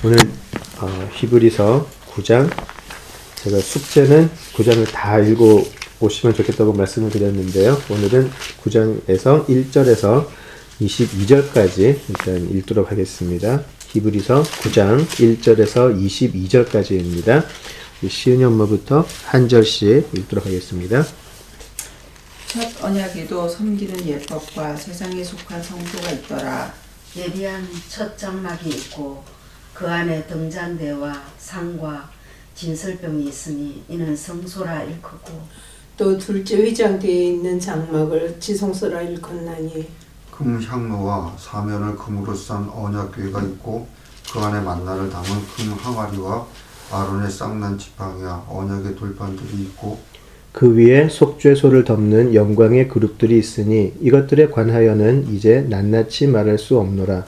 오늘 히브리서 9장, 제가 숙제는 9장을 다 읽어보시면 좋겠다고 말씀을 드렸는데요. 오늘은 9장에서 1절에서 22절까지 일단 읽도록 하겠습니다. 히브리서 9장 1절에서 22절까지입니다. 시은이 엄마부터 한 절씩 읽도록 하겠습니다. 첫 언약에도 섬기는 예법과 세상에 속한 성도가 있더라. 예비한 첫 장막이 있고 그 안에 등잔대와 상과 진설병이 있으니 이는 성소라 일컫고, 또 둘째 휘장대에 있는 장막을 지성소라 일컫나니, 금 향로와 사면을 금으로 싼 언약궤가 있고 그 안에 만나를 담은 금 항아리와 아론의 쌍난 지팡이와 언약의 돌판들이 있고, 그 위에 속죄소를 덮는 영광의 그룹들이 있으니 이것들에 관하여는 이제 낱낱이 말할 수 없노라.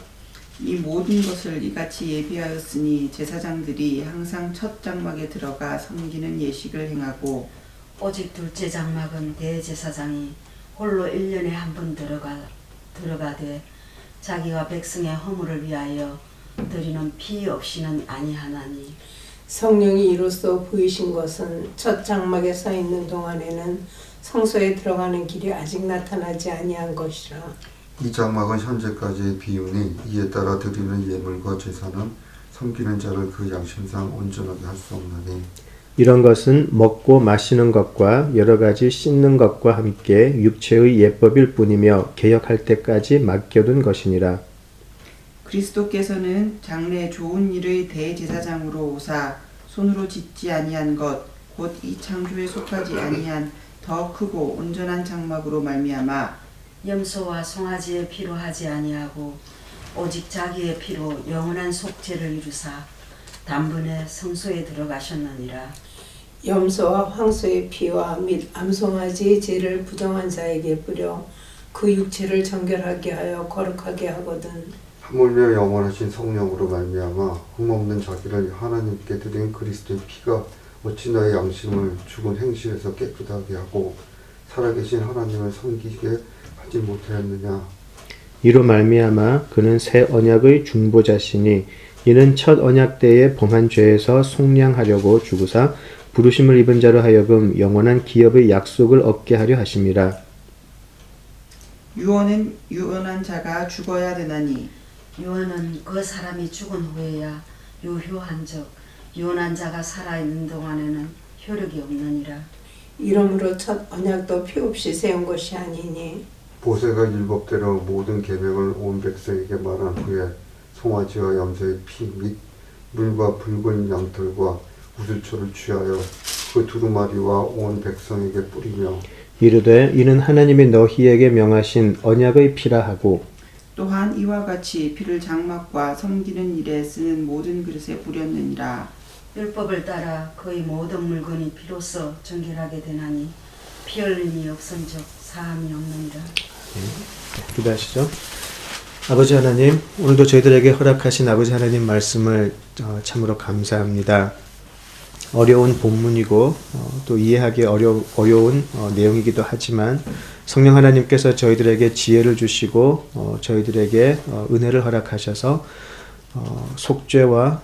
이 모든 것을 이같이 예비하였으니 제사장들이 항상 첫 장막에 들어가 섬기는 예식을 행하고, 오직 둘째 장막은 대제사장이 홀로 1년에 한 번 들어가되 자기와 백성의 허물을 위하여 드리는 피 없이는 아니하나니, 성령이 이로써 보이신 것은 첫 장막에 서 있는 동안에는 성소에 들어가는 길이 아직 나타나지 아니한 것이라. 이 장막은 현재까지의 비유니 이에 따라 드리는 예물과 제사는 섬기는 자를 그 양심상 온전하게 할 수 없나니, 이런 것은 먹고 마시는 것과 여러 가지 씻는 것과 함께 육체의 예법일 뿐이며 개혁할 때까지 맡겨둔 것이니라. 그리스도께서는 장래 좋은 일의 대제사장으로 오사 손으로 짓지 아니한 것 곧 이 창조에 속하지 아니한 더 크고 온전한 장막으로 말미암아 염소와 송아지의 피로 하지 아니하고 오직 자기의 피로 영원한 속죄를 이루사 단번에 성소에 들어가셨느니라. 염소와 황소의 피와 및 암송아지의 죄를 부정한 자에게 뿌려 그 육체를 정결하게 하여 거룩하게 하거든. 하물며 영원하신 성령으로 말미암아 흠없는 자기를 하나님께 드린 그리스도의 피가 어찌 너의 양심을 죽은 행실에서 깨끗하게 하고 살아계신 하나님을 섬기게 하지 못하였느냐. 이로 말미암아 그는 새 언약의 중보자시니 이는 첫 언약 때에 범한 죄에서 속량하려고 죽으사 부르심을 입은 자로 하여금 영원한 기업의 약속을 얻게 하려 하심이라. 유언은 유언한 자가 죽어야 되나니 유언은 그 사람이 죽은 후에야 유효한즉 유언한 자가 살아있는 동안에는 효력이 없느니라. 이러므로 첫 언약도 피 없이 세운 것이 아니니, 모세가 율법대로 모든 계명을 온 백성에게 말한 후에 송아지와 염소의 피 및 물과 붉은 양털과 우슬초를 취하여 그 두루마리와 온 백성에게 뿌리며 이르되 이는 하나님이 너희에게 명하신 언약의 피라 하고, 또한 이와 같이 피를 장막과 섬기는 일에 쓰는 모든 그릇에 뿌렸느니라. 율법을 따라 거의 모든 물건이 피로써 정결하게 되나니 피 흘림이 없은즉 사함이 없느니라. 기도하시죠. 아버지 하나님, 오늘도 저희들에게 허락하신 아버지 하나님 말씀을 참으로 감사합니다. 어려운 본문이고 또 이해하기 어려운 내용이기도 하지만 성령 하나님께서 저희들에게 지혜를 주시고 저희들에게 은혜를 허락하셔서 속죄와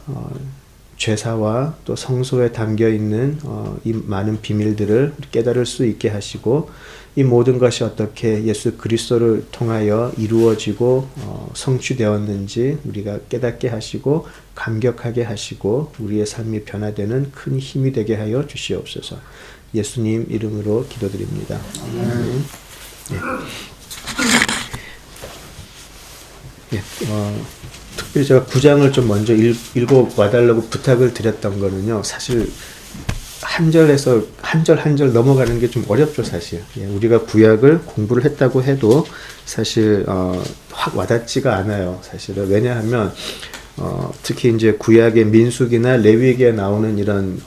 죄사와 또 성소에 담겨있는 이 많은 비밀들을 깨달을 수 있게 하시고 이 모든 것이 어떻게 예수 그리스도를 통하여 이루어지고 성취되었는지 우리가 깨닫게 하시고 감격하게 하시고 우리의 삶이 변화되는 큰 힘이 되게 하여 주시옵소서. 예수님 이름으로 기도드립니다. 아멘. 특별히 제가 9장을 좀 먼저 읽어 와달라고 부탁을 드렸던 거는요. 사실 한 절에서 한 절 넘어가는 게 좀 어렵죠, 사실. 우리가 구약을 공부를 했다고 해도 사실 확 와닿지가 않아요, 사실은. 왜냐하면 특히 이제 구약의 민수기나 레위기에 나오는 이런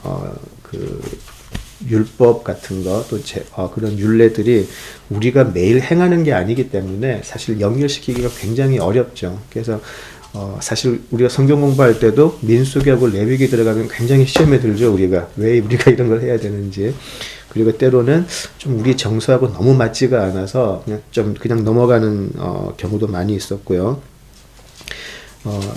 그 율법 같은 거, 또 그런 율례들이 우리가 매일 행하는 게 아니기 때문에 사실 연결시키기가 굉장히 어렵죠. 그래서 사실 우리가 성경 공부할 때도 민수기하고 레위기 들어가면 굉장히 시험에 들죠. 왜 우리가 이런 걸 해야 되는지. 그리고 때로는 좀 우리 정서하고 너무 맞지가 않아서 그냥 넘어가는 경우도 많이 있었고요.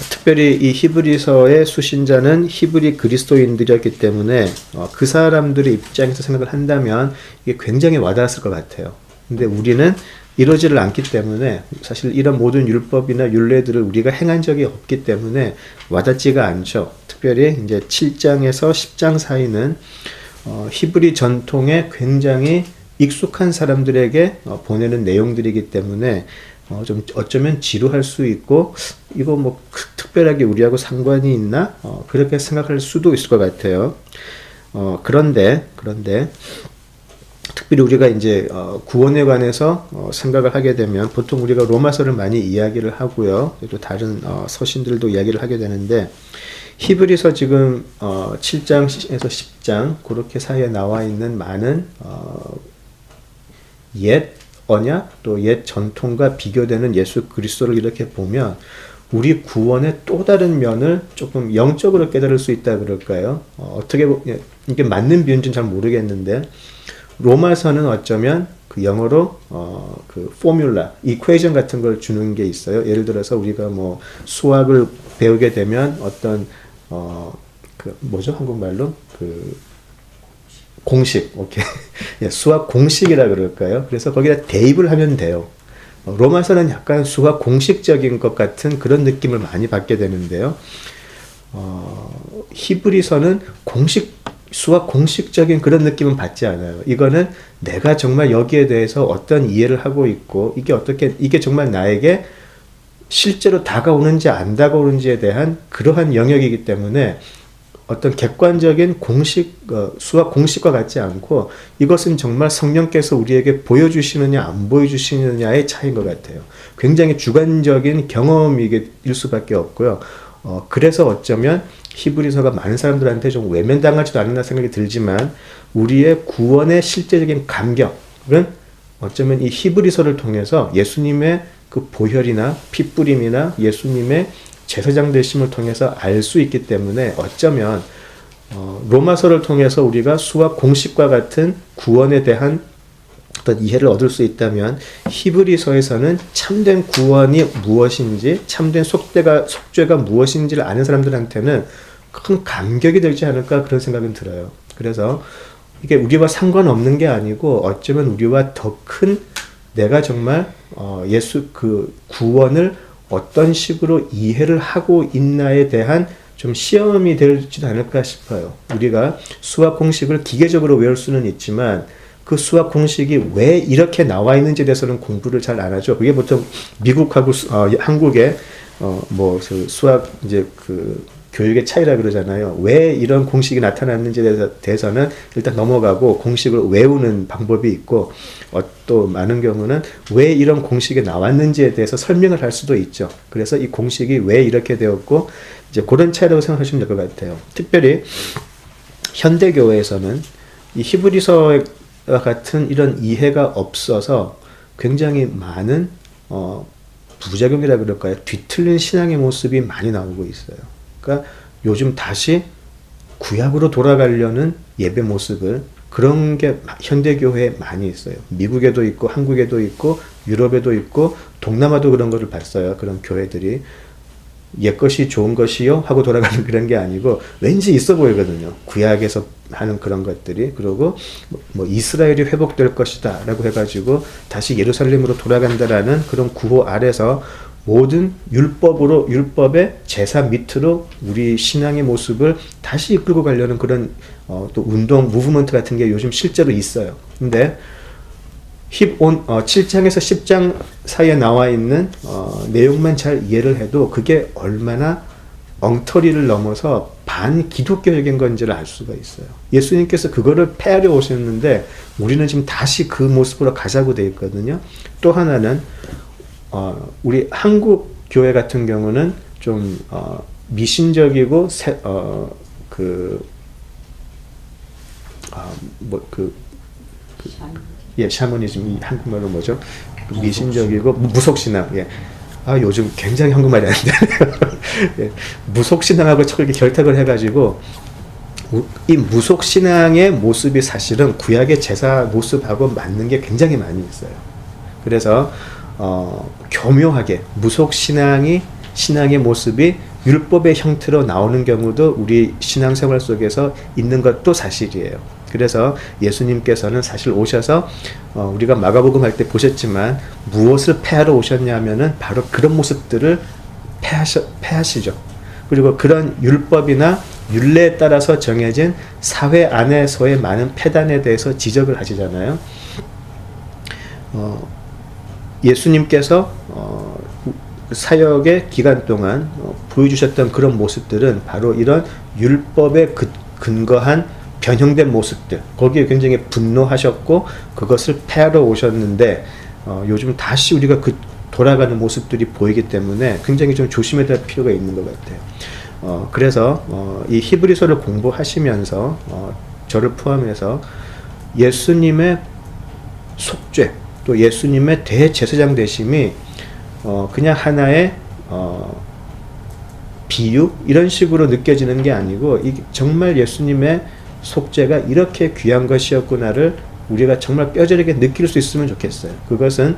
특별히 이 히브리서의 수신자는 히브리 그리스도인들이었기 때문에 그 사람들의 입장에서 생각을 한다면 이게 굉장히 와닿았을 것 같아요. 근데 우리는 이러지를 않기 때문에 사실 이런 모든 율법이나 율례들을 우리가 행한 적이 없기 때문에 와닿지가 않죠. 특별히 이제 7장에서 10장 사이는 히브리 전통에 굉장히 익숙한 사람들에게 보내는 내용들이기 때문에 좀 어쩌면 지루할 수 있고 이거 뭐 특별하게 우리하고 상관이 있나 그렇게 생각할 수도 있을 것 같아요. 그런데 특별히 우리가 이제 구원에 관해서 생각을 하게 되면 보통 우리가 로마서를 많이 이야기를 하고요. 또 다른 서신들도 이야기를 하게 되는데 히브리서 지금 7장에서 10장 그렇게 사이에 나와 있는 많은 옛 언약 또 옛 전통과 비교되는 예수 그리스도를 이렇게 보면 우리 구원의 또 다른 면을 조금 영적으로 깨달을 수 있다 그럴까요? 어떻게 이게 맞는 비유인지는 잘 모르겠는데 로마서는 어쩌면 그 영어로 그 포뮬라, 이퀘이션 같은 걸 주는 게 있어요. 예를 들어서 우리가 뭐 수학을 배우게 되면 어떤 그 뭐죠 한국말로 그 공식, 오케이. 예, 수학 공식이라 그럴까요? 그래서 거기다 대입을 하면 돼요. 로마서는 약간 수학 공식적인 것 같은 그런 느낌을 많이 받게 되는데요. 히브리서는 수학 공식적인 그런 느낌은 받지 않아요. 이거는 내가 정말 여기에 대해서 어떤 이해를 하고 있고, 이게 정말 나에게 실제로 다가오는지 안 다가오는지에 대한 그러한 영역이기 때문에 어떤 객관적인 수학 공식과 같지 않고 이것은 정말 성령께서 우리에게 보여주시느냐 안 보여주시느냐의 차이인 것 같아요. 굉장히 주관적인 경험일 수밖에 없고요. 그래서 어쩌면 히브리서가 많은 사람들한테 좀 외면당하지도 않았나 생각이 들지만 우리의 구원의 실제적인 감격은 어쩌면 이 히브리서를 통해서 예수님의 그 보혈이나 핏뿌림이나 예수님의 제사장 되심을 통해서 알 수 있기 때문에 어쩌면 로마서를 통해서 우리가 수학 공식과 같은 구원에 대한 어떤 이해를 얻을 수 있다면 히브리서에서는 참된 구원이 무엇인지 참된 속죄가 무엇인지를 아는 사람들한테는 큰 감격이 되지 않을까 그런 생각은 들어요. 그래서 이게 우리와 상관없는 게 아니고 어쩌면 우리와 더 큰 내가 정말 예수 그 구원을 어떤 식으로 이해를 하고 있나에 대한 좀 시험이 되지도 않을까 싶어요. 우리가 수학 공식을 기계적으로 외울 수는 있지만 그 수학 공식이 왜 이렇게 나와 있는지에 대해서는 공부를 잘 안 하죠. 그게 보통 미국하고 한국의 수학 이제 그 교육의 차이라 그러잖아요. 왜 이런 공식이 나타났는지에 대해서는 일단 넘어가고 공식을 외우는 방법이 있고 또 많은 경우는 왜 이런 공식이 나왔는지에 대해서 설명을 할 수도 있죠. 그래서 이 공식이 왜 이렇게 되었고 이제 그런 차이라고 생각하시면 될 것 같아요. 특별히 현대교회에서는 이 히브리서와 같은 이런 이해가 없어서 굉장히 많은 부작용이라 그럴까요? 뒤틀린 신앙의 모습이 많이 나오고 있어요. 그러니까 요즘 다시 구약으로 돌아가려는 예배 모습을 그런 게 현대교회에 많이 있어요. 미국에도 있고 한국에도 있고 유럽에도 있고 동남아도 그런 거를 봤어요. 그런 교회들이 옛것이 좋은 것이요 하고 돌아가는 그런 게 아니고 왠지 있어 보이거든요. 구약에서 하는 그런 것들이. 그리고 뭐 이스라엘이 회복될 것이다 라고 해가지고 다시 예루살렘으로 돌아간다라는 그런 구호 아래서 모든 율법의 제사 밑으로 우리 신앙의 모습을 다시 이끌고 가려는 그런 또 운동, 무브먼트 같은 게 요즘 실제로 있어요. 근데 7장에서 10장 사이에 나와 있는 내용만 잘 이해를 해도 그게 얼마나 엉터리를 넘어서 반기독교적인 건지를 알 수가 있어요. 예수님께서 그거를 폐하려 오셨는데 우리는 지금 다시 그 모습으로 가자고 되어 있거든요. 또 하나는 우리 한국 교회 같은 경우는 좀 미신적이고 샤머니즘 한국말로 뭐죠? 미신적이고 무속신앙. 예. 요즘 굉장히 한국말이 안 되네요. 예. 무속신앙하고 저렇게 결탁을 해가지고 이 무속신앙의 모습이 사실은 구약의 제사 모습하고 맞는 게 굉장히 많이 있어요. 그래서 교묘하게 무속신앙이 신앙의 모습이 율법의 형태로 나오는 경우도 우리 신앙생활 속에서 있는 것도 사실이에요. 그래서 예수님께서는 사실 오셔서 우리가 마가복음 할 때 보셨지만 무엇을 폐하러 오셨냐면은 바로 그런 모습들을 폐하시죠. 그리고 그런 율법이나 율례에 따라서 정해진 사회 안에서의 많은 폐단에 대해서 지적을 하시잖아요. 예수님께서 사역의 기간 동안 보여주셨던 그런 모습들은 바로 이런 율법에 근거한 변형된 모습들, 거기에 굉장히 분노하셨고 그것을 폐하러 오셨는데 요즘 다시 우리가 돌아가는 모습들이 보이기 때문에 굉장히 좀 조심해야 될 필요가 있는 것 같아요. 그래서 이 히브리서를 공부하시면서 저를 포함해서 예수님의 속죄, 또 예수님의 대제사장 되심이 그냥 하나의 비유 이런 식으로 느껴지는 게 아니고 정말 예수님의 속죄가 이렇게 귀한 것이었구나를 우리가 정말 뼈저리게 느낄 수 있으면 좋겠어요. 그것은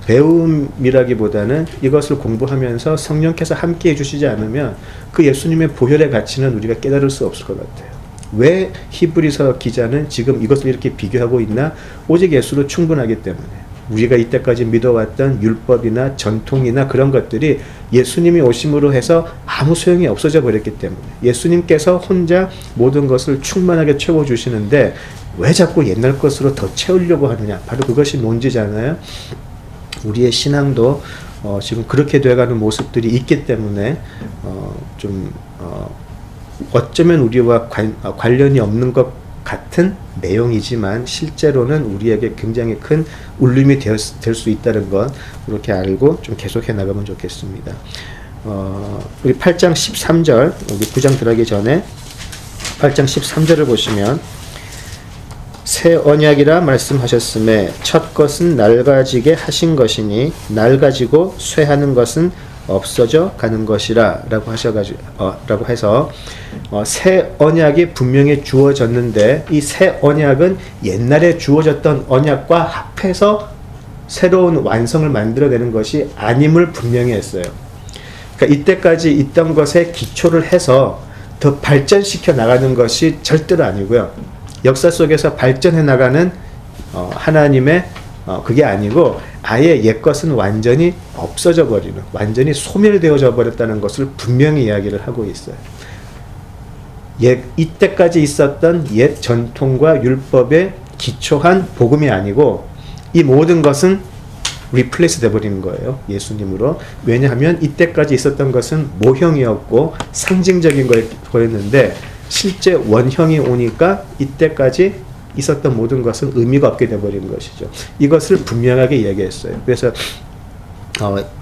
배움이라기보다는 이것을 공부하면서 성령께서 함께 해주시지 않으면 그 예수님의 보혈의 가치는 우리가 깨달을 수 없을 것 같아요. 왜 히브리서 기자는 지금 이것을 이렇게 비교하고 있나? 오직 예수로 충분하기 때문에. 우리가 이때까지 믿어왔던 율법이나 전통이나 그런 것들이 예수님이 오심으로 해서 아무 소용이 없어져 버렸기 때문에 예수님께서 혼자 모든 것을 충만하게 채워주시는데 왜 자꾸 옛날 것으로 더 채우려고 하느냐? 바로 그것이 논지잖아요. 우리의 신앙도 지금 그렇게 돼가는 모습들이 있기 때문에 어쩌면 우리와 관련이 없는 것 같은 내용이지만 실제로는 우리에게 굉장히 큰 울림이 될 수 있다는 것 그렇게 알고 좀 계속해 나가면 좋겠습니다. 우리 8장 13절, 우리 9장 들어가기 전에 8장 13절을 보시면 새 언약이라 말씀하셨음에 첫 것은 낡아지게 하신 것이니 낡아지고 쇠하는 것은 없어져 가는 것이라 라고 라고 해서 새 언약이 분명히 주어졌는데 이 새 언약은 옛날에 주어졌던 언약과 합해서 새로운 완성을 만들어내는 것이 아님을 분명히 했어요. 그러니까 이때까지 있던 것에 기초를 해서 더 발전시켜 나가는 것이 절대로 아니고요. 역사 속에서 발전해 나가는 하나님의 그게 아니고 아예 옛것은 완전히 없어져 버리는, 완전히 소멸되어져 버렸다는 것을 분명히 이야기를 하고 있어요. 이때까지 있었던 옛 전통과 율법에 기초한 복음이 아니고 이 모든 것은 리플레이스 되어버리는 거예요. 예수님으로. 왜냐하면 이때까지 있었던 것은 모형이었고 상징적인 거였는데 실제 원형이 오니까 이때까지 있었던 모든 것은 의미가 없게 되어버리는 것이죠. 이것을 분명하게 이야기했어요. 그래서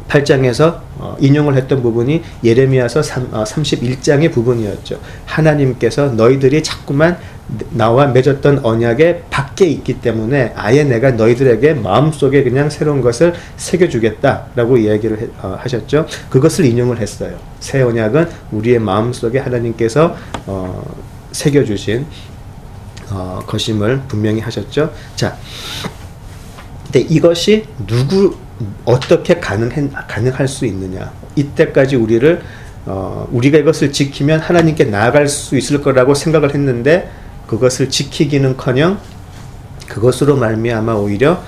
8장에서 인용을 했던 부분이 예레미야서 31장의 부분이었죠. 하나님께서 너희들이 자꾸만 나와 맺었던 언약의 밖에 있기 때문에 아예 내가 너희들에게 마음속에 그냥 새로운 것을 새겨주겠다라고 이야기를 하셨죠. 그것을 인용을 했어요. 새 언약은 우리의 마음속에 하나님께서 새겨주신 것임을 분명히 하셨죠. 자, 근데 이것이 어떻게 가능할 수 있느냐? 이때까지 우리가 이것을 지키면 하나님께 나아갈 수 있을 거라고 생각을 했는데 그것을 지키기는커녕 그것으로 말미암아 오히려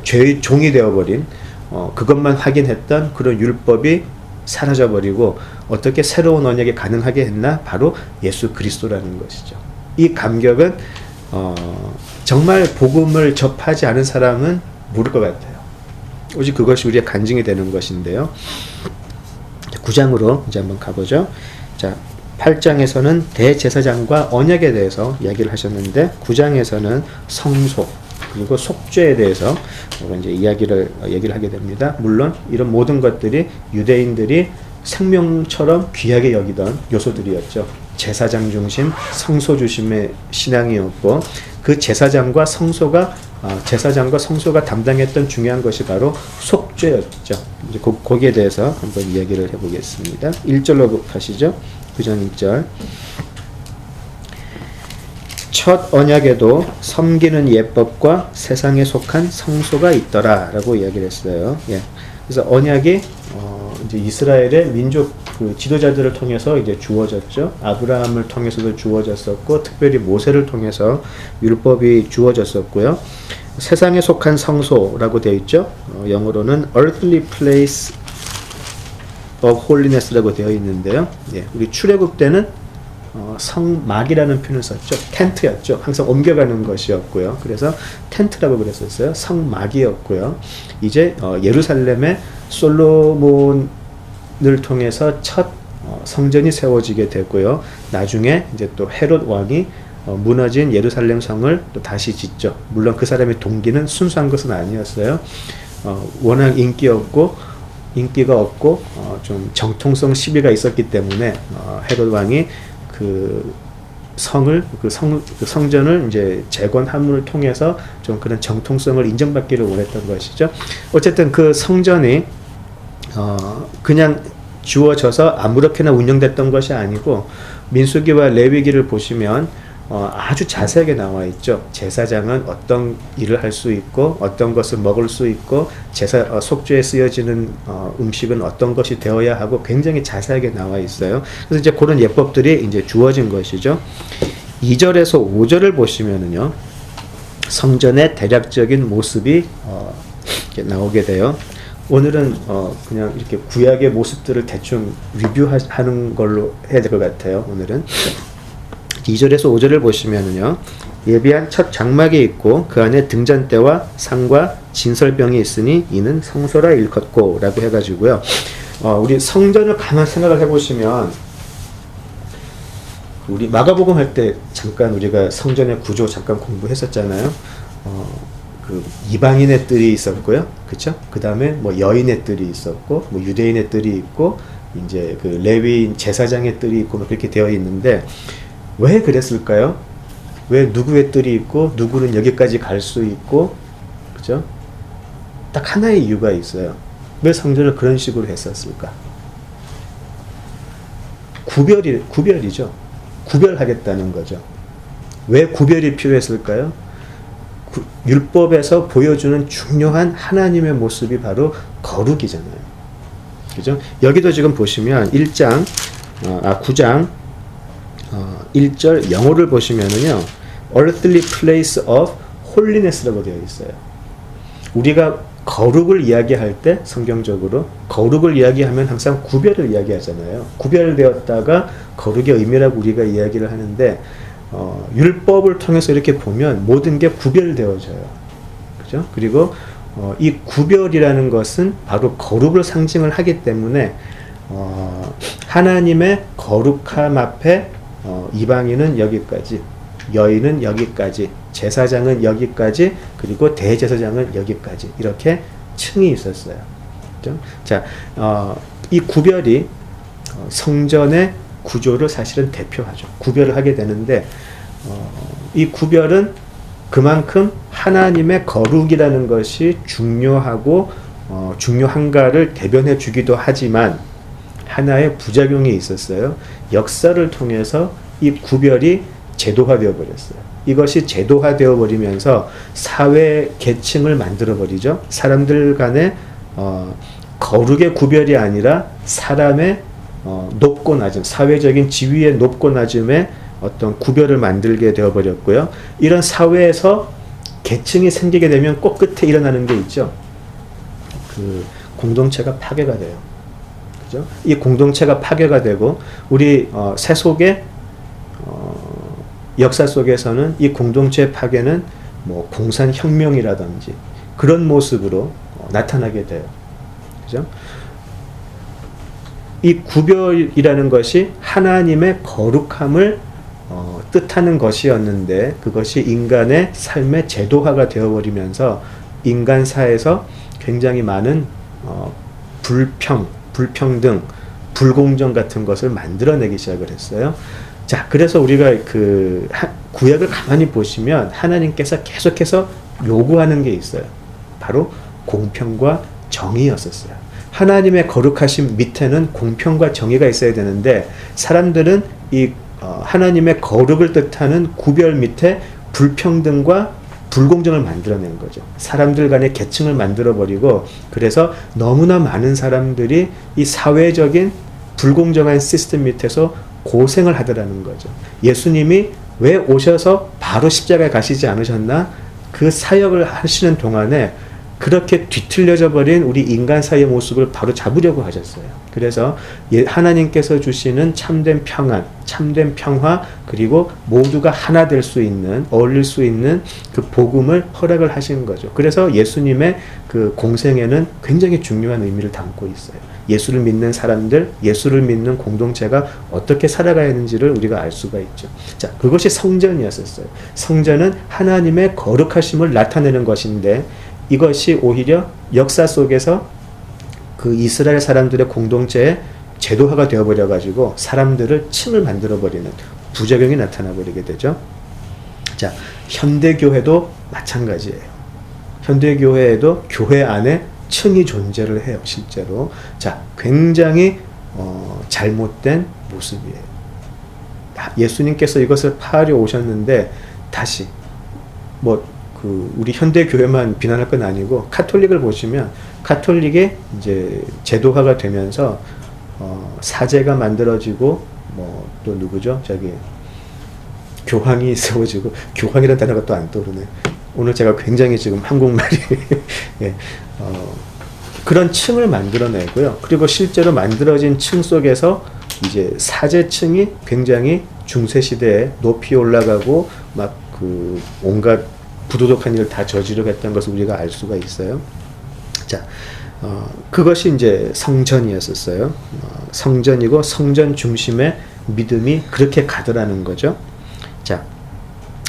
죄의 종이 되어버린 그것만 확인했던 그런 율법이 사라져버리고 어떻게 새로운 언약이 가능하게 했나? 바로 예수 그리스도라는 것이죠. 이 감격은 정말 복음을 접하지 않은 사람은 모를 것 같아요. 오직 그것이 우리의 간증이 되는 것인데요. 9장으로 이제 한번 가보죠. 자, 8장에서는 대제사장과 언약에 대해서 이야기를 하셨는데 9장에서는 성소 그리고 속죄에 대해서 이제 얘기를 하게 됩니다. 물론 이런 모든 것들이 유대인들이 생명처럼 귀하게 여기던 요소들이었죠. 제사장 중심, 성소 중심의 신앙이었고 그 제사장과 성소가 담당했던 중요한 것이 바로 속죄였죠. 이제 거기에 대해서 한번 이야기를 해보겠습니다. 1절로 하시죠. 9장 1절. 첫 언약에도 섬기는 예법과 세상에 속한 성소가 있더라라고 이야기를 했어요. 예. 그래서 언약이 이제 이스라엘의 민족 그 지도자들을 통해서 이제 주어졌죠. 아브라함을 통해서도 주어졌었고, 특별히 모세를 통해서 율법이 주어졌었고요. 세상에 속한 성소라고 되어 있죠. 영어로는 earthly place of holiness라고 되어 있는데요. 예, 우리 출애굽 때는 성막이라는 표현을 썼죠. 텐트였죠. 항상 옮겨가는 것이었고요. 그래서 텐트라고 그랬었어요. 성막이었고요. 이제 예루살렘에 솔로몬을 통해서 첫 성전이 세워지게 되고요. 나중에 이제 또 헤롯 왕이 무너진 예루살렘 성을 또 다시 짓죠. 물론 그 사람의 동기는 순수한 것은 아니었어요. 워낙 인기가 없고 좀 정통성 시비가 있었기 때문에 헤롯 왕이 그 성전을 이제 재건함을 통해서 좀 그런 정통성을 인정받기를 원했던 것이죠. 어쨌든 그 성전이 그냥 주어져서 아무렇게나 운영됐던 것이 아니고, 민수기와 레위기를 보시면 아주 자세하게 나와 있죠. 제사장은 어떤 일을 할 수 있고, 어떤 것을 먹을 수 있고, 제사 속죄에 쓰여지는 음식은 어떤 것이 되어야 하고, 굉장히 자세하게 나와 있어요. 그래서 이제 그런 예법들이 이제 주어진 것이죠. 2절에서 5절을 보시면은요, 성전의 대략적인 모습이 이렇게 나오게 돼요. 오늘은 그냥 이렇게 구약의 모습들을 대충 리뷰하는 걸로 해야 될 것 같아요. 오늘은 2절에서 5절을 보시면은요, 예비한 첫 장막이 있고 그 안에 등잔대와 상과 진설병이 있으니 이는 성소라 일컫고 라고 해가지고요. 우리 성전을 가만 생각을 해보시면, 우리 마가복음 할 때 잠깐 우리가 성전의 구조 잠깐 공부했었잖아요. 그 이방인의 뜰이 있었고요, 그렇죠? 그 다음에 뭐 여인의 뜰이 있었고, 뭐 유대인의 뜰이 있고, 이제 그 레위인 제사장의 뜰이 있고, 뭐 그렇게 되어 있는데, 왜 그랬을까요? 왜 누구의 뜰이 있고 누구는 여기까지 갈 수 있고, 그죠? 딱 하나의 이유가 있어요. 왜 성전을 그런 식으로 했었을까? 구별이죠. 구별하겠다는 거죠. 왜 구별이 필요했을까요? 율법에서 보여주는 중요한 하나님의 모습이 바로 거룩이잖아요. 그죠? 여기도 지금 보시면 9장 1절 영어를 보시면은요, earthly place of holiness라고 되어 있어요. 우리가 거룩을 이야기할 때 성경적으로 거룩을 이야기하면 항상 구별을 이야기하잖아요. 구별되었다가 거룩의 의미라고 우리가 이야기를 하는데, 율법을 통해서 이렇게 보면 모든 게 구별되어져요. 그죠? 그리고 이 구별이라는 것은 바로 거룩을 상징을 하기 때문에 하나님의 거룩함 앞에 이방인은 여기까지, 여인은 여기까지, 제사장은 여기까지, 그리고 대제사장은 여기까지, 이렇게 층이 있었어요. 그죠? 자, 이 구별이 성전의 구조를 사실은 대표하죠. 구별을 하게 되는데, 이 구별은 그만큼 하나님의 거룩이라는 것이 중요하고 중요한가를 대변해 주기도 하지만, 하나의 부작용이 있었어요. 역사를 통해서 이 구별이 제도화되어 버렸어요. 이것이 제도화되어 버리면서 사회 계층을 만들어 버리죠. 사람들 간의 거룩의 구별이 아니라 사람의 높고 낮음, 사회적인 지위의 높고 낮음의 어떤 구별을 만들게 되어 버렸고요. 이런 사회에서 계층이 생기게 되면 꼭 끝에 일어나는 게 있죠. 그 공동체가 파괴가 돼요. 그죠? 이 공동체가 파괴가 되고, 우리 세속의 역사 속에서는 이 공동체 파괴는 뭐 공산혁명이라든지 그런 모습으로 나타나게 돼요. 그죠? 이 구별이라는 것이 하나님의 거룩함을 뜻하는 것이었는데, 그것이 인간의 삶의 제도화가 되어버리면서 인간사에서 굉장히 많은 불평등, 불공정 같은 것을 만들어내기 시작을 했어요. 자, 그래서 우리가 그 구약을 가만히 보시면 하나님께서 계속해서 요구하는 게 있어요. 바로 공평과 정의였었어요. 하나님의 거룩하심 밑에는 공평과 정의가 있어야 되는데, 사람들은 이 하나님의 거룩을 뜻하는 구별 밑에 불평등과 불공정을 만들어낸 거죠. 사람들 간의 계층을 만들어버리고, 그래서 너무나 많은 사람들이 이 사회적인 불공정한 시스템 밑에서 고생을 하더라는 거죠. 예수님이 왜 오셔서 바로 십자가에 가시지 않으셨나? 그 사역을 하시는 동안에 그렇게 뒤틀려져 버린 우리 인간 사이의 모습을 바로 잡으려고 하셨어요. 그래서 하나님께서 주시는 참된 평안, 참된 평화, 그리고 모두가 하나 될 수 있는, 어울릴 수 있는 그 복음을 허락을 하신 거죠. 그래서 예수님의 그 공생에는 굉장히 중요한 의미를 담고 있어요. 예수를 믿는 사람들, 예수를 믿는 공동체가 어떻게 살아가야 하는지를 우리가 알 수가 있죠. 자, 그것이 성전이었었어요. 성전은 하나님의 거룩하심을 나타내는 것인데, 이것이 오히려 역사 속에서 그 이스라엘 사람들의 공동체의 제도화가 되어버려가지고 사람들을 층을 만들어버리는 부작용이 나타나버리게 되죠. 자, 현대교회도 마찬가지예요. 현대교회에도 교회 안에 층이 존재를 해요, 실제로. 자, 굉장히 잘못된 모습이에요. 예수님께서 이것을 파하려 오셨는데, 다시 우리 현대 교회만 비난할 건 아니고, 카톨릭을 보시면 카톨릭이 이제 제도화가 되면서 사제가 만들어지고, 또 누구죠? 교황이 세워지고, 교황이라는 단어가 또 안 떠오르네. 오늘 제가 굉장히 지금 한국말이 예, 그런 층을 만들어내고요. 그리고 실제로 만들어진 층 속에서 이제 사제층이 굉장히 중세 시대에 높이 올라가고 막 온갖 부도덕한 일을 다 저지르고 했던 것을 우리가 알 수가 있어요. 자, 그것이 이제 성전이었었어요. 성전이고, 성전 중심의 믿음이 그렇게 가더라는 거죠. 자,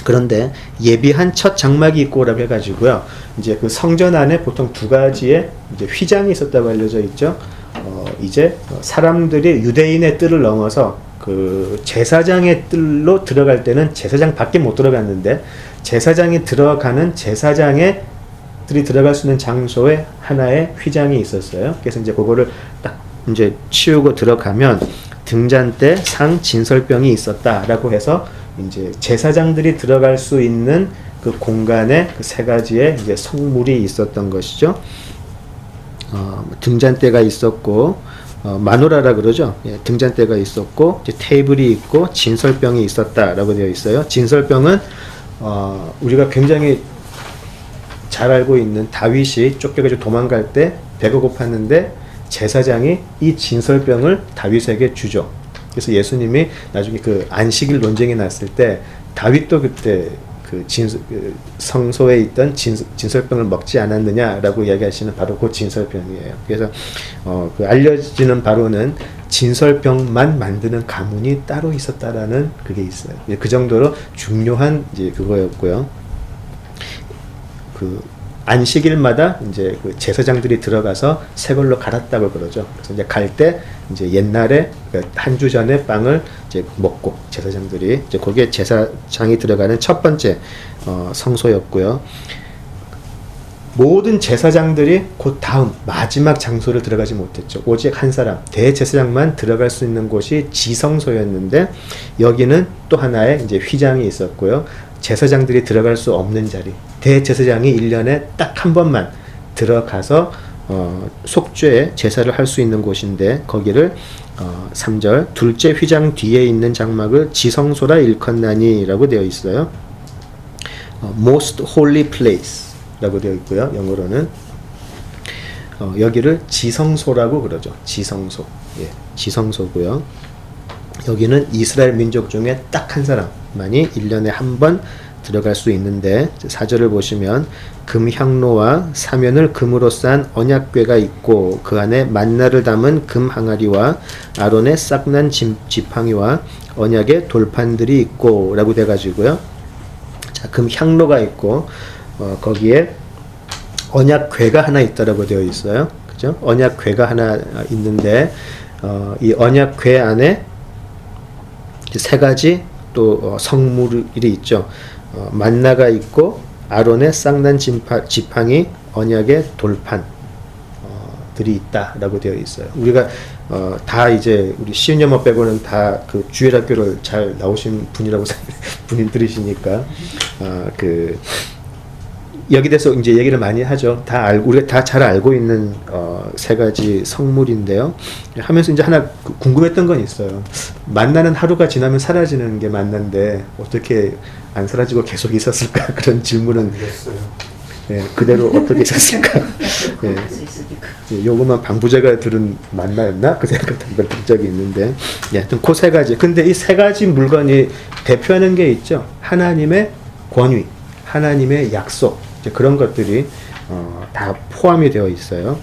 그런데 예비한 첫 장막이 있고 오라고 해가지고요. 이제 그 성전 안에 보통 두 가지의 이제 휘장이 있었다고 알려져 있죠. 이제 사람들이 유대인의 뜰을 넘어서 그 제사장의 뜰로 들어갈 때는 제사장 밖에 못 들어갔는데, 제사장이 들어가는 제사장들이 들어갈 수 있는 장소에 하나의 휘장이 있었어요. 그래서 이제 그거를 딱 이제 치우고 들어가면 등잔대, 상, 진설병이 있었다라고 해서 이제 제사장들이 들어갈 수 있는 그 공간에 그 세 가지의 이제 성물이 있었던 것이죠. 등잔대가 있었고, 마노라라 그러죠. 예, 등잔대가 있었고, 이제 테이블이 있고, 진설병이 있었다라고 되어 있어요. 진설병은 우리가 굉장히 잘 알고 있는 다윗이 쫓겨가지고 도망갈 때 배가 고팠는데 제사장이 이 진설병을 다윗에게 주죠. 그래서 예수님이 나중에 그 안식일 논쟁이 났을 때 다윗도 그때 그 성소에 있던 진설병을 먹지 않았느냐라고 이야기하시는 바로 그 진설병이에요. 그래서 그 알려지는 바로는 진설병만 만드는 가문이 따로 있었다라는 그게 있어요. 그 정도로 중요한 이제 그거였고요. 그 안식일마다 이제 그 제사장들이 들어가서 새 걸로 갈았다고 그러죠. 그래서 이제 갈 때 이제 옛날에 한 주 전에 빵을 이제 먹고 제사장들이 이제 거기에 제사장이 들어가는 첫 번째 성소였고요. 모든 제사장들이 그 다음 마지막 장소를 들어가지 못했죠. 오직 한 사람, 대제사장만 들어갈 수 있는 곳이 지성소였는데, 여기는 또 하나의 이제 휘장이 있었고요. 제사장들이 들어갈 수 없는 자리, 대제사장이 1년에 딱 한 번만 들어가서 속죄 제사를 할 수 있는 곳인데, 거기를 3절 둘째 휘장 뒤에 있는 장막을 지성소라 일컫나니 라고 되어 있어요. Most Holy Place 라고 되어 있고요. 영어로는 여기를 지성소라고 그러죠. 지성소. 예, 지성소고요. 여기는 이스라엘 민족 중에 딱 한 사람만이 1년에 한 번 들어갈 수 있는데, 4절을 보시면 금향로와 사면을 금으로 싼 언약궤가 있고 그 안에 만나를 담은 금 항아리와 아론의 싹난 지팡이와 언약의 돌판들이 있고 라고 돼가지고요. 자, 금향로가 있고 거기에 언약궤가 하나 있다라고 되어 있어요. 그죠? 언약궤가 하나 있는데 이 언약궤 안에 세 가지 또 성물이 있죠. 만나가 있고 아론의 쌍난 지팡이, 언약의 돌판, 들이 있다라고 되어 있어요. 우리가 다 이제 우리 시은여모 빼고는 다 그 주일학교를 잘 나오신 분이라고 분들이시니까 그 여기 대해서 이제 얘기를 많이 하죠. 다 알고 우리가 다 잘 알고 있는 세 가지 성물인데요. 하면서 이제 하나 궁금했던 건 있어요. 만나는 하루가 지나면 사라지는 게 만난데 어떻게 안 사라지고 계속 있었을까? 그런 질문은 예, 그대로 어떻게 있었을까? 예, 요것만 방부제가 들은 만나였나? 그 생각을 들 적이 있는데, 예, 하여튼 그 세 가지. 근데 이 세 가지 물건이 대표하는 게 있죠. 하나님의 권위, 하나님의 약속, 이제 그런 것들이 다 포함이 되어 있어요.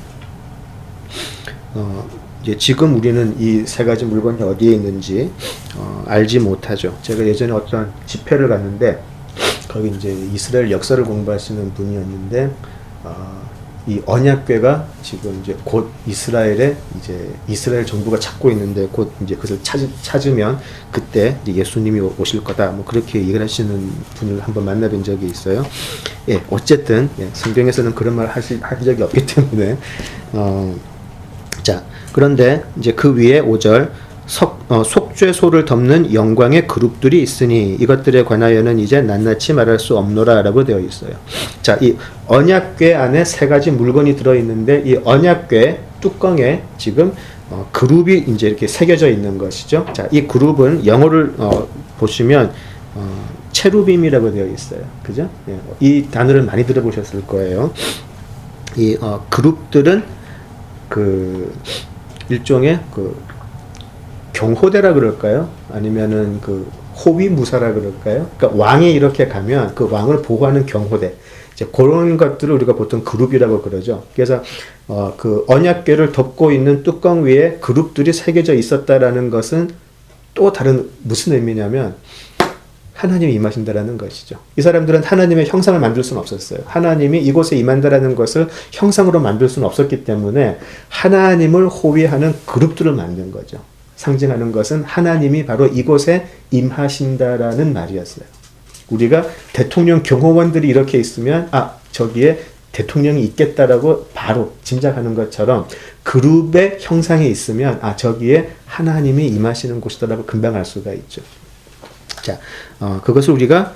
이제 지금 우리는 이 세 가지 물건이 어디에 있는지 알지 못하죠. 제가 예전에 어떤 집회를 갔는데 거기 이제 이스라엘 역사를 공부하시는 분이었는데 이 언약궤가 지금 이제 곧 이스라엘에 이제 이스라엘 정부가 찾고 있는데 곧 이제 그것을 찾으면 그때 이제 예수님이 오실 거다. 뭐 그렇게 얘기를 하시는 분을 한번 만나뵌 적이 있어요. 예, 어쨌든 예, 성경에서는 그런 말 하신 적이 없기 때문에 자, 그런데 이제 그 위에 5절 속죄소를 덮는 영광의 그룹들이 있으니 이것들에 관하여는 이제 낱낱이 말할 수 없노라 라고 되어 있어요. 자, 이 언약궤 안에 세 가지 물건이 들어있는데 이 언약궤 뚜껑에 지금 그룹이 이제 이렇게 새겨져 있는 것이죠. 자, 이 그룹은 영어를 보시면 체루빔이라고 되어 있어요. 그죠? 예, 이 단어를 많이 들어보셨을 거예요. 이 그룹들은 그 일종의 그 경호대라 그럴까요? 아니면은 그 호위무사라 그럴까요? 그러니까 왕이 이렇게 가면 그 왕을 보호하는 경호대. 이제 그런 것들을 우리가 보통 그룹이라고 그러죠. 그래서 그 언약궤를 덮고 있는 뚜껑 위에 그룹들이 새겨져 있었다라는 것은 또 다른 무슨 의미냐면 하나님이 임하신다라는 것이죠. 이 사람들은 하나님의 형상을 만들 수는 없었어요. 하나님이 이곳에 임한다라는 것을 형상으로 만들 수는 없었기 때문에 하나님을 호위하는 그룹들을 만든 거죠. 상징하는 것은 하나님이 바로 이곳에 임하신다라는 말이었어요. 우리가 대통령 경호원들이 이렇게 있으면 저기에 대통령이 있겠다라고 바로 짐작하는 것처럼 그룹의 형상이 있으면 저기에 하나님이 임하시는 곳이다라고 금방 알 수가 있죠. 자, 그것을 우리가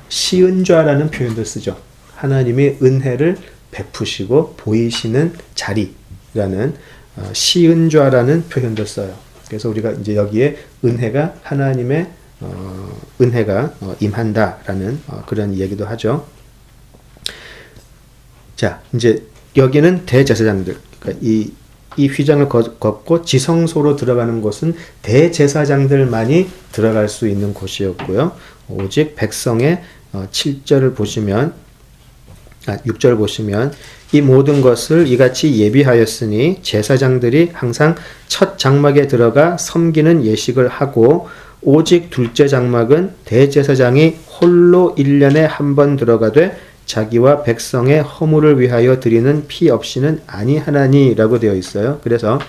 시은좌라는 표현도 쓰죠. 하나님이 은혜를 베푸시고 보이시는 자리라는 시은좌라는 표현도 써요. 그래서 우리가 이제 여기에 은혜가 하나님의 은혜가 임한다라는 그런 얘기도 하죠. 자, 이제 여기는 대제사장들. 그러니까 이 휘장을 걷고 지성소로 들어가는 곳은 대제사장들만이 들어갈 수 있는 곳이었고요. 오직 백성의 7절을 보시면 6절 보시면 이 모든 것을 이같이 예비하였으니 제사장들이 항상 첫 장막에 들어가 섬기는 예식을 하고 오직 둘째 장막은 대제사장이 홀로 1년에 한 번 들어가되 자기와 백성의 허물을 위하여 드리는 피 없이는 아니하나니라고 되어 있어요. 그래서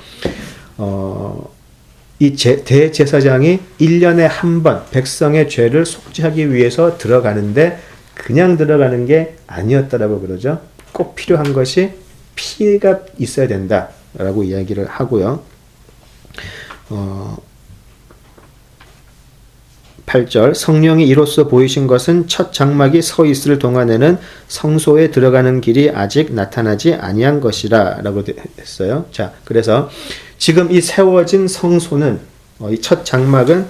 이 대제사장이 1년에 한 번 백성의 죄를 속죄하기 위해서 들어가는데 그냥 들어가는 게 아니었다라고 그러죠. 꼭 필요한 것이 피가 있어야 된다라고 이야기를 하고요. 8절 성령이 이로써 보이신 것은 첫 장막이 서 있을 동안에는 성소에 들어가는 길이 아직 나타나지 아니한 것이라 라고 했어요. 자, 그래서 지금 이 세워진 성소는 이 첫 장막은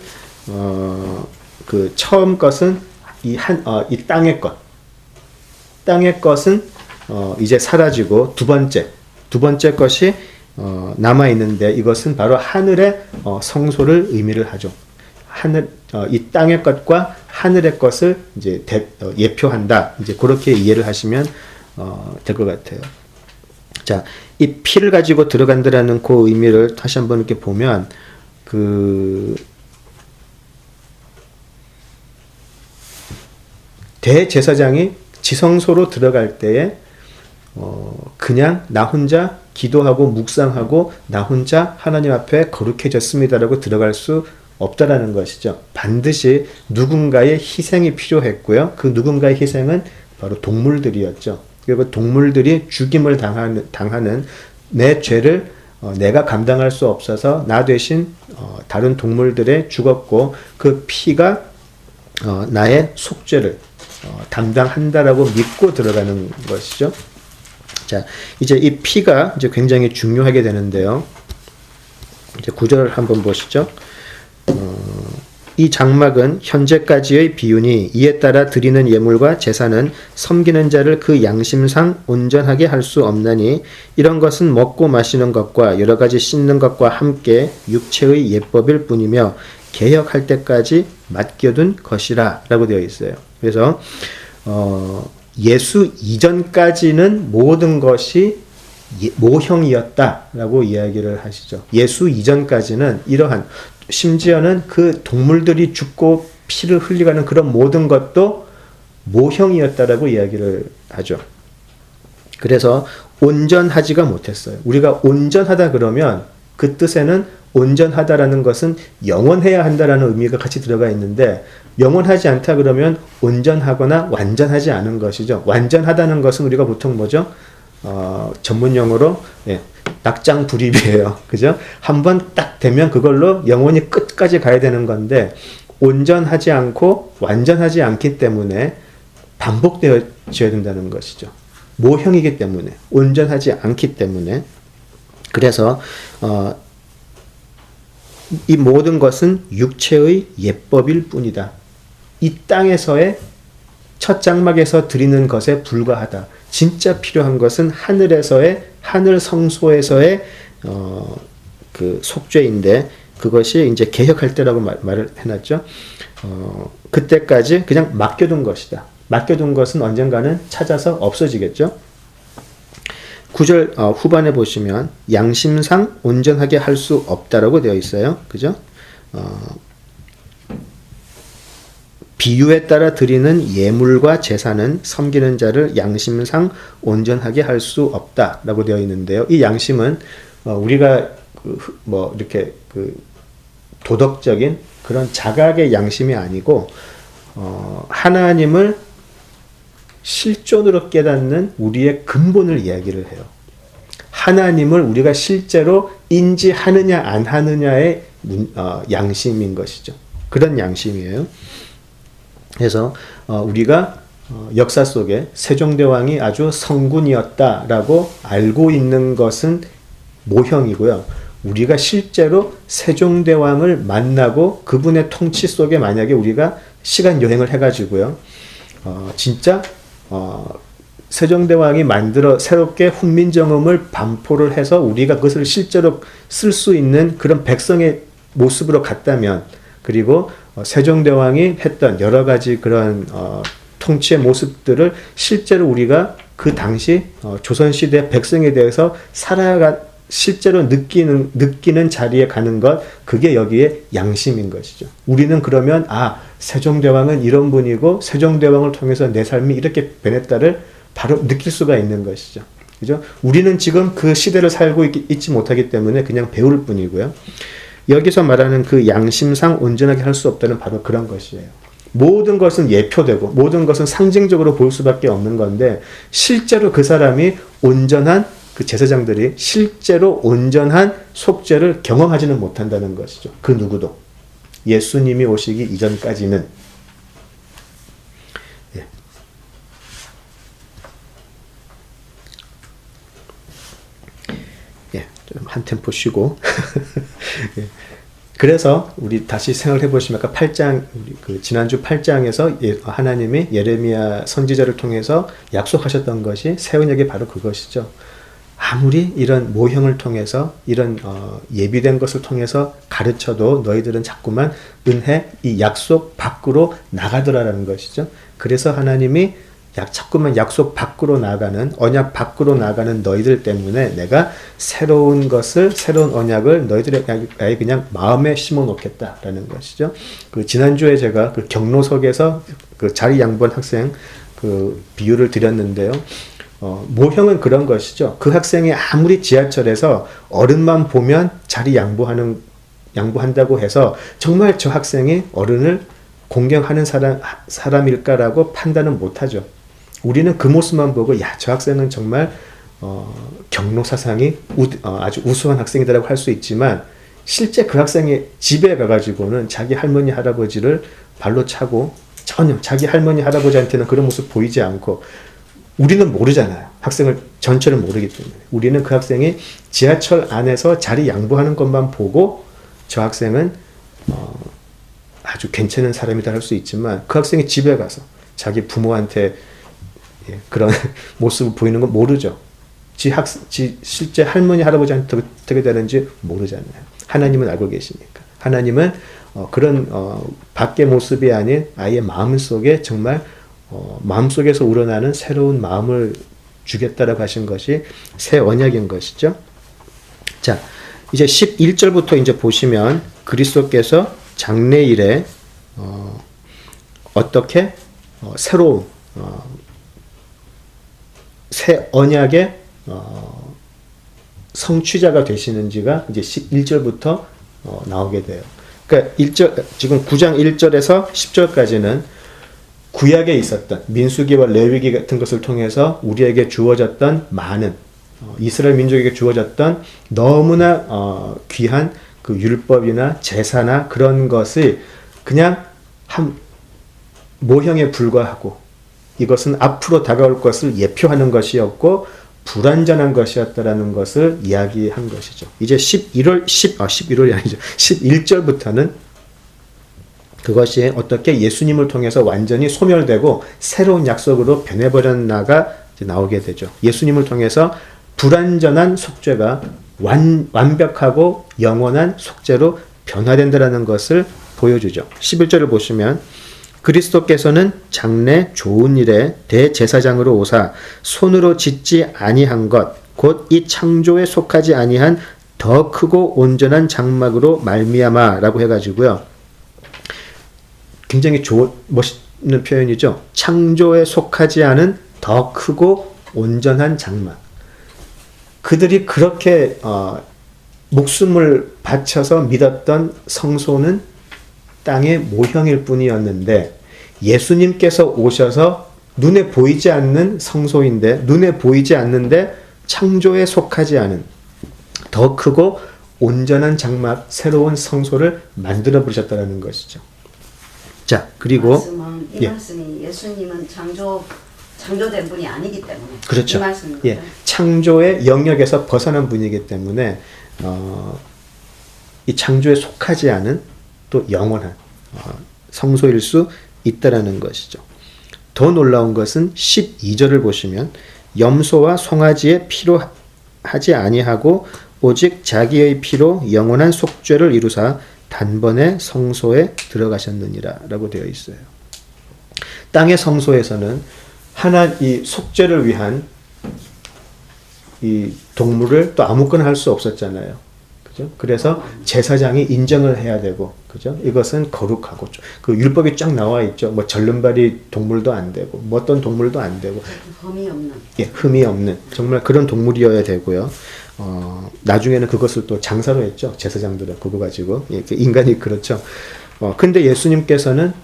그 처음 것은 이 땅의 것은 이제 사라지고 두 번째 것이 남아 있는데 이것은 바로 하늘의 성소를 의미를 하죠. 이 땅의 것과 하늘의 것을 이제 예표한다. 이제 그렇게 이해를 하시면 될 것 같아요. 자, 이 피를 가지고 들어간다라는 그 의미를 다시 한번 이렇게 보면 대제사장이 지성소로 들어갈 때에 그냥 나 혼자 기도하고 묵상하고 나 혼자 하나님 앞에 거룩해졌습니다라고 들어갈 수 없다라는 것이죠. 반드시 누군가의 희생이 필요했고요. 그 누군가의 희생은 바로 동물들이었죠. 그리고 동물들이 죽임을 당하는 내 죄를 내가 감당할 수 없어서 나 대신 다른 동물들의 죽었고 그 피가 나의 속죄를 담당한다라고 믿고 들어가는 것이죠. 자, 이제 이 피가 이제 굉장히 중요하게 되는데요. 이제 9절 한번 보시죠. 이 장막은 현재까지의 비유니 이에 따라 드리는 예물과 제사는 섬기는 자를 그 양심상 온전하게 할 수 없나니 이런 것은 먹고 마시는 것과 여러 가지 씻는 것과 함께 육체의 예법일 뿐이며 개혁할 때까지 맡겨둔 것이라 라고 되어 있어요. 그래서 예수 이전까지는 모든 것이 모형이었다라고 이야기를 하시죠. 예수 이전까지는 이러한 심지어는 그 동물들이 죽고 피를 흘리가는 그런 모든 것도 모형이었다라고 이야기를 하죠. 그래서 온전하지가 못했어요. 우리가 온전하다 그러면 그 뜻에는 온전하다라는 것은 영원해야 한다라는 의미가 같이 들어가 있는데 영원하지 않다 그러면 온전하거나 완전하지 않은 것이죠. 완전하다는 것은 우리가 보통 뭐죠? 전문 용어로 낙장불입이에요. 그죠? 한번 딱 되면 그걸로 영원히 끝까지 가야 되는 건데 온전하지 않고 완전하지 않기 때문에 반복되어져야 된다는 것이죠. 모형이기 때문에 온전하지 않기 때문에 그래서 이 모든 것은 육체의 예법일 뿐이다. 이 땅에서의 첫 장막에서 드리는 것에 불과하다. 진짜 필요한 것은 하늘에서의 하늘 성소에서의 그 속죄인데 그것이 이제 개혁할 때라고 말을 해놨죠. 그때까지 그냥 맡겨둔 것이다. 맡겨둔 것은 언젠가는 찾아서 없어지겠죠. 9절 후반에 보시면 양심상 온전하게 할 수 없다라고 되어 있어요. 그죠? 비유에 따라 드리는 예물과 제사는 섬기는 자를 양심상 온전하게 할 수 없다라고 되어 있는데요. 이 양심은 우리가 이렇게 도덕적인 그런 자각의 양심이 아니고 하나님을 실존으로 깨닫는 우리의 근본을 이야기를 해요. 하나님을 우리가 실제로 인지하느냐 안 하느냐의 양심인 것이죠. 그런 양심이에요. 그래서 우리가 역사 속에 세종대왕이 아주 성군이었다라고 알고 있는 것은 모형이고요. 우리가 실제로 세종대왕을 만나고 그분의 통치 속에 만약에 우리가 시간 여행을 해가지고요. 진짜 세종대왕이 만들어 새롭게 훈민정음을 반포를 해서 우리가 그것을 실제로 쓸 수 있는 그런 백성의 모습으로 갔다면 그리고 세종대왕이 했던 여러 가지 그런 통치의 모습들을 실제로 우리가 그 당시 조선시대 백성에 대해서 실제로 느끼는 자리에 가는 것, 그게 여기에 양심인 것이죠. 우리는 그러면 세종대왕은 이런 분이고 세종대왕을 통해서 내 삶이 이렇게 변했다를 바로 느낄 수가 있는 것이죠. 그죠? 우리는 지금 그 시대를 살고 있지 못하기 때문에 그냥 배울 뿐이고요. 여기서 말하는 그 양심상 온전하게 할 수 없다는 바로 그런 것이에요. 모든 것은 예표되고 모든 것은 상징적으로 볼 수밖에 없는 건데 실제로 그 사람이 온전한 그 제사장들이 실제로 온전한 속죄를 경험하지는 못한다는 것이죠. 그 누구도. 예수님이 오시기 이전까지는. 좀 한 템포 쉬고. 그래서 우리 다시 생각해 보시면 아까 8장, 지난주 8장에서 하나님이 예레미야 선지자를 통해서 약속하셨던 것이 새 언약이 바로 그것이죠. 아무리 이런 모형을 통해서 이런 예비된 것을 통해서 가르쳐도 너희들은 자꾸만 이 약속 밖으로 나가더라라는 것이죠. 그래서 하나님이 자꾸만 약속 밖으로 나가는, 언약 밖으로 나가는 너희들 때문에 내가 새로운 언약을 너희들의 그냥 마음에 심어 놓겠다라는 것이죠. 지난주에 제가 경로석에서 자리 양보한 학생 비유를 드렸는데요. 모형은 그런 것이죠. 그 학생이 아무리 지하철에서 어른만 보면 자리 양보한다고 해서 정말 저 학생이 어른을 공경하는 사람일까라고 판단은 못하죠. 우리는 그 모습만 보고 저 학생은 정말 경로 사상이 아주 우수한 학생이라고 할 수 있지만 실제 그 학생이 집에 가가지고는 자기 할머니 할아버지를 발로 차고 전혀 자기 할머니 할아버지한테는 그런 모습 보이지 않고 우리는 모르잖아요. 학생을 전체를 모르기 때문에. 우리는 그 학생이 지하철 안에서 자리 양보하는 것만 보고 저 학생은 아주 괜찮은 사람이다 할 수 있지만 그 학생이 집에 가서 자기 부모한테 그런 모습을 보이는 건 모르죠. 실제 할머니 할아버지한테 어떻게 되는지 모르잖아요. 하나님은 알고 계시니까. 하나님은 그런 밖의 모습이 아닌 아이의 마음 속에 정말 마음속에서 우러나는 새로운 마음을 주겠다라고 하신 것이 새 언약인 것이죠. 자, 이제 11절부터 이제 보시면 그리스도께서 장래일에 어떻게 새로운 새 언약의 성취자가 되시는지가 이제 11절부터 나오게 돼요. 그러니까 지금 9장 1절에서 10절까지는 구약에 있었던 민수기와 레위기 같은 것을 통해서 우리에게 주어졌던 많은 이스라엘 민족에게 주어졌던 너무나 귀한 그 율법이나 제사나 그런 것을 그냥 한 모형에 불과하고 이것은 앞으로 다가올 것을 예표하는 것이었고 불완전한 것이었다라는 것을 이야기한 것이죠. 이제 11월이 아니죠. 11절부터는 그것이 어떻게 예수님을 통해서 완전히 소멸되고 새로운 약속으로 변해버렸나가 나오게 되죠. 예수님을 통해서 불완전한 속죄가 완벽하고 영원한 속죄로 변화된다는 것을 보여주죠. 11절을 보시면 그리스도께서는 장래 좋은 일에 대제사장으로 오사 손으로 짓지 아니한 것 곧 이 창조에 속하지 아니한 더 크고 온전한 장막으로 말미암아라고 해가지고요. 굉장히 멋있는 표현이죠. 창조에 속하지 않은 더 크고 온전한 장막. 그들이 그렇게 목숨을 바쳐서 믿었던 성소는 땅의 모형일 뿐이었는데 예수님께서 오셔서 눈에 보이지 않는 성소인데 눈에 보이지 않는데 창조에 속하지 않은 더 크고 온전한 장막 새로운 성소를 만들어 버리셨다는 것이죠. 자, 그리고 이 말씀이 예수님은 창조된 분이 아니기 때문에 그렇죠. 이 말씀입니다. 예, 창조의 영역에서 벗어난 분이기 때문에 이 창조에 속하지 않은 또 영원한 성소일 수 있다라는 것이죠. 더 놀라운 것은 12절을 보시면 염소와 송아지의 피로 하지 아니하고 오직 자기의 피로 영원한 속죄를 이루사 단번에 성소에 들어가셨느니라 라고 되어 있어요. 땅의 성소에서는 이 속죄를 위한 이 동물을 또 아무거나 할 수 없었잖아요. 그죠? 그래서 제사장이 인정을 해야 되고, 그죠? 이것은 거룩하고, 그 율법이 쫙 나와 있죠. 뭐 절름발이 동물도 안 되고, 뭐 어떤 동물도 안 되고. 흠이 없는. 예, 흠이 없는. 정말 그런 동물이어야 되고요. 나중에는 그것을 또 장사로 했죠. 제사장들은 그거 가지고. 예, 인간이 그렇죠. 근데 예수님께서는,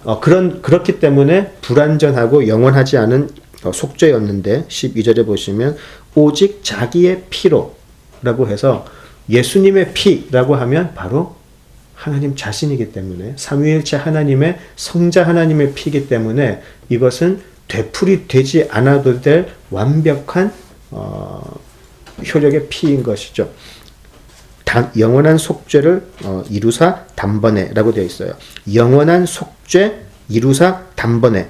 그렇기 때문에 불완전하고 영원하지 않은 속죄였는데, 12절에 보시면, 오직 자기의 피로, 라고 해서, 예수님의 피라고 하면 바로 하나님 자신이기 때문에 삼위일체 하나님의 성자 하나님의 피이기 때문에 이것은 되풀이 되지 않아도 될 완벽한 효력의 피인 것이죠. 영원한 속죄를 이루사 단번에라고 되어 있어요. 영원한 속죄 이루사 단번에.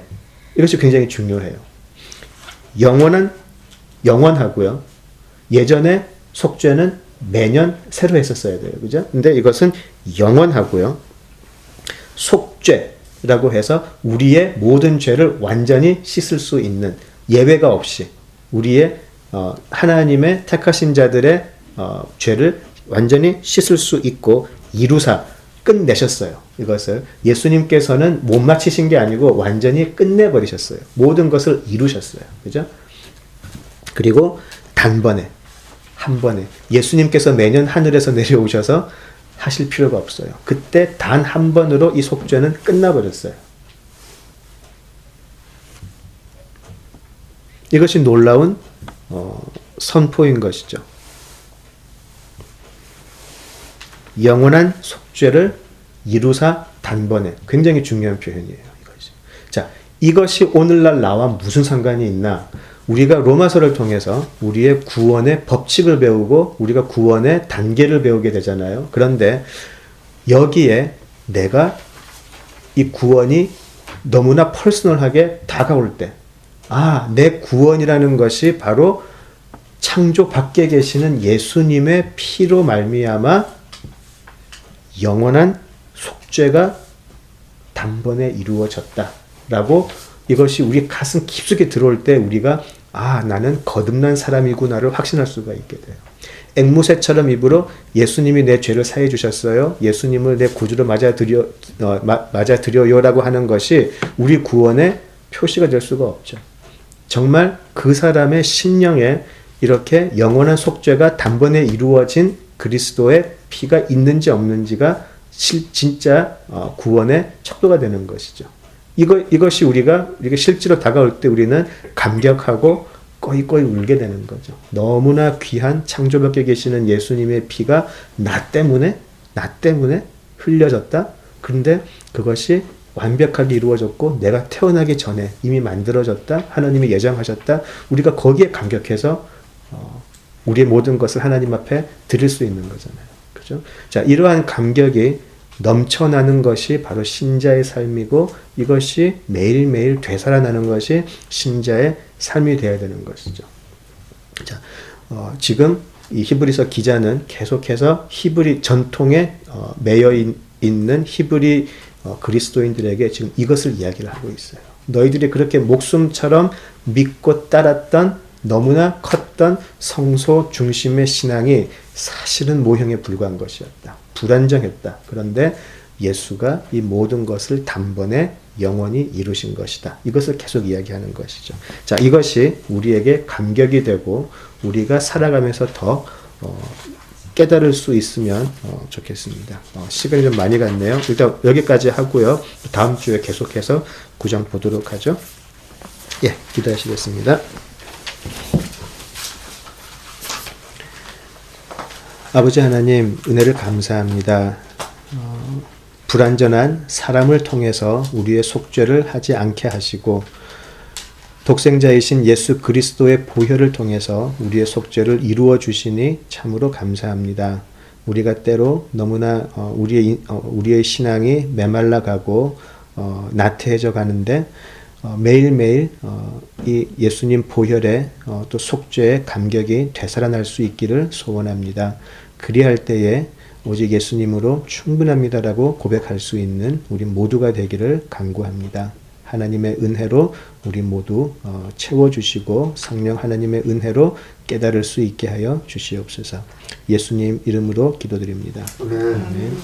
이것이 굉장히 중요해요. 영원하고요. 예전에 속죄는 매년 새로 했었어야 돼요. 그죠? 근데 이것은 영원하고요. 속죄라고 해서 우리의 모든 죄를 완전히 씻을 수 있는 예외가 없이 우리의 하나님의 택하신 자들의 죄를 완전히 씻을 수 있고 이루사 끝내셨어요. 이것을 예수님께서는 못 마치신 게 아니고 완전히 끝내버리셨어요. 모든 것을 이루셨어요. 그죠? 그리고 단번에 한 번에 예수님께서 매년 하늘에서 내려오셔서 하실 필요가 없어요. 그때 단 한 번으로 이 속죄는 끝나버렸어요. 이것이 놀라운 선포인 것이죠. 영원한 속죄를 이루사 단번에. 굉장히 중요한 표현이에요. 이것이. 자, 이것이 오늘날 나와 무슨 상관이 있나? 우리가 로마서를 통해서 우리의 구원의 법칙을 배우고 우리가 구원의 단계를 배우게 되잖아요. 그런데 여기에 내가 이 구원이 너무나 퍼스널하게 다가올 때, 내 구원이라는 것이 바로 창조 밖에 계시는 예수님의 피로 말미암아 영원한 속죄가 단번에 이루어졌다라고 이것이 우리 가슴 깊숙이 들어올 때 우리가 나는 거듭난 사람이구나를 확신할 수가 있게 돼요. 앵무새처럼 입으로 예수님이 내 죄를 사해 주셨어요. 예수님을 내 구주로 맞아들여요라고 하는 것이 우리 구원의 표시가 될 수가 없죠. 정말 그 사람의 심령에 이렇게 영원한 속죄가 단번에 이루어진 그리스도의 피가 있는지 없는지가 진짜 구원의 척도가 되는 것이죠. 이것이 우리가 실제로 다가올 때 우리는 감격하고 꺼이꺼이 울게 되는 거죠. 너무나 귀한 창조밖에 계시는 예수님의 피가 나 때문에 흘려졌다. 그런데 그것이 완벽하게 이루어졌고 내가 태어나기 전에 이미 만들어졌다. 하나님이 예정하셨다. 우리가 거기에 감격해서 우리의 모든 것을 하나님 앞에 드릴 수 있는 거잖아요. 그죠? 자, 이러한 감격이 넘쳐나는 것이 바로 신자의 삶이고 이것이 매일매일 되살아나는 것이 신자의 삶이 되어야 되는 것이죠. 자, 지금 이 히브리서 기자는 계속해서 히브리 전통에 매여 있는 히브리 그리스도인들에게 지금 이것을 이야기를 하고 있어요. 너희들이 그렇게 목숨처럼 믿고 따랐던 너무나 컸던 성소 중심의 신앙이 사실은 모형에 불과한 것이었다. 불안정했다. 그런데 예수가 이 모든 것을 단번에 영원히 이루신 것이다. 이것을 계속 이야기하는 것이죠. 자, 이것이 우리에게 감격이 되고 우리가 살아가면서 더 깨달을 수 있으면 좋겠습니다. 시간이 좀 많이 갔네요. 일단 여기까지 하고요. 다음 주에 계속해서 9장 보도록 하죠. 예, 기도하시겠습니다. 아버지 하나님, 은혜를 감사합니다. 불완전한 사람을 통해서 우리의 속죄를 하지 않게 하시고 독생자이신 예수 그리스도의 보혈을 통해서 우리의 속죄를 이루어 주시니 참으로 감사합니다. 우리가 때로 너무나 우리의 신앙이 메말라가고 나태해져 가는데 매일매일 이 예수님 보혈에 또 속죄의 감격이 되살아날 수 있기를 소원합니다. 그리할 때에 오직 예수님으로 충분합니다라고 고백할 수 있는 우리 모두가 되기를 간구합니다. 하나님의 은혜로 우리 모두 채워주시고 성령 하나님의 은혜로 깨달을 수 있게 하여 주시옵소서. 예수님 이름으로 기도드립니다. 네. 아멘.